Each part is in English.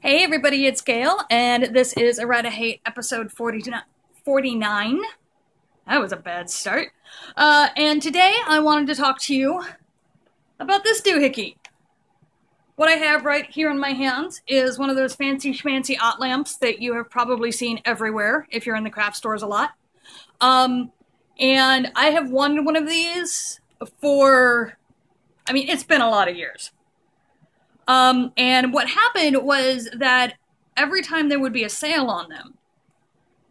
Hey everybody, it's Gail, and this is Errata-Hate episode 49. That was a bad start. And today I wanted to talk to you about this doohickey. What I have right here in my hands is one of those fancy schmancy OttLamps that you have probably seen everywhere if you're in the craft stores a lot. And I have wanted one of these for, it's been a lot of years. And what happened was that every time there would be a sale on them,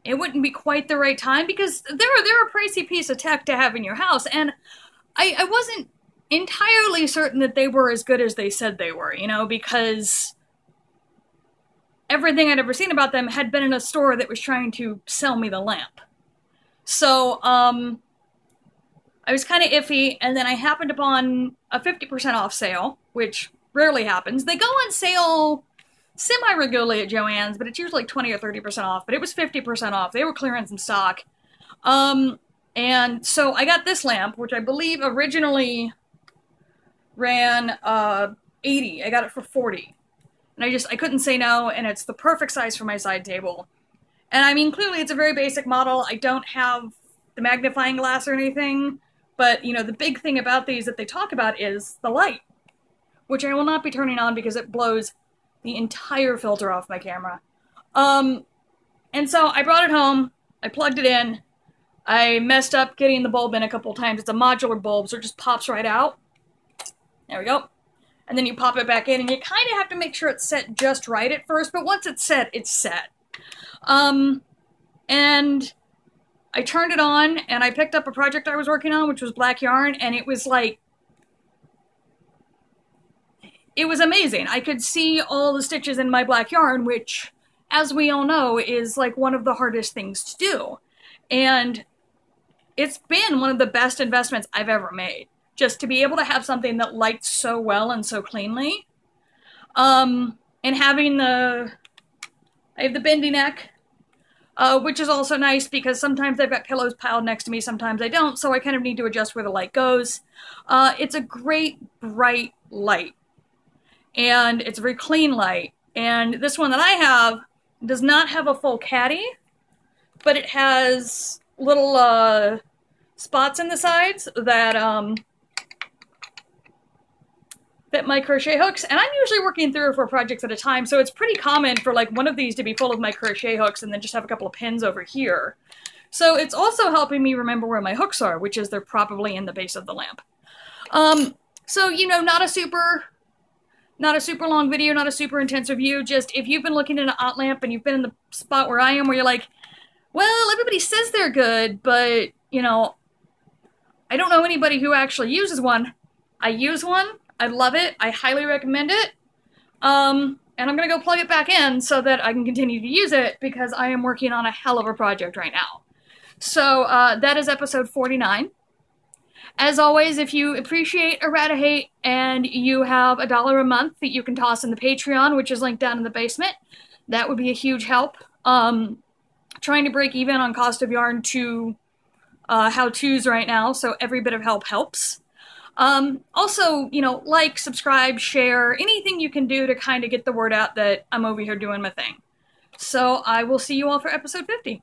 it wouldn't be quite the right time because they're a pricey piece of tech to have in your house, and I wasn't entirely certain that they were as good as they said they were, because everything I'd ever seen about them had been in a store that was trying to sell me the lamp. So, I was kind of iffy, and then I happened upon a 50% off sale, which rarely happens. They go on sale semi-regularly at Joann's, but it's usually like 20 or 30% off, but it was 50% off. They were clearing some stock. And so I got this lamp, which I believe originally ran 80. I got it for 40. And I couldn't say no, and it's the perfect size for my side table. And clearly it's a very basic model. I don't have the magnifying glass or anything, but, the big thing about these that they talk about is the light, which I will not be turning on because it blows the entire filter off my camera. And so I brought it home, I plugged it in, I messed up getting the bulb in a couple times. It's a modular bulb, so it just pops right out. There we go. And then you pop it back in, and you kind of have to make sure it's set just right at first, but once it's set, it's set. And I turned it on, and I picked up a project I was working on, which was black yarn, and it was like, it was amazing. I could see all the stitches in my black yarn, which, as we all know, is like one of the hardest things to do. And it's been one of the best investments I've ever made. Just to be able to have something that lights so well and so cleanly. And having I have the bendy neck, which is also nice because sometimes I've got pillows piled next to me, sometimes I don't, so I kind of need to adjust where the light goes. It's a great, bright light. And it's a very clean light. And this one that I have does not have a full caddy, but it has little spots in the sides that fit my crochet hooks. And I'm usually working 3 or 4 projects at a time, so it's pretty common for like one of these to be full of my crochet hooks and then just have a couple of pins over here. So it's also helping me remember where my hooks are, which is they're probably in the base of the lamp. So, not a super long video, not a super intense review, just if you've been looking at an OttLamp and you've been in the spot where I am, where you're like, well, everybody says they're good, but, I don't know anybody who actually uses one. I use one. I love it. I highly recommend it. And I'm going to go plug it back in so that I can continue to use it because I am working on a hell of a project right now. So, that is episode 49. As always, if you appreciate Errata-Hate and you have $1 a month that you can toss in the Patreon, which is linked down in the basement, that would be a huge help. Trying to break even on cost of yarn to how-tos right now, so every bit of help helps. Also, like, subscribe, share, anything you can do to kind of get the word out that I'm over here doing my thing. So I will see you all for episode 50.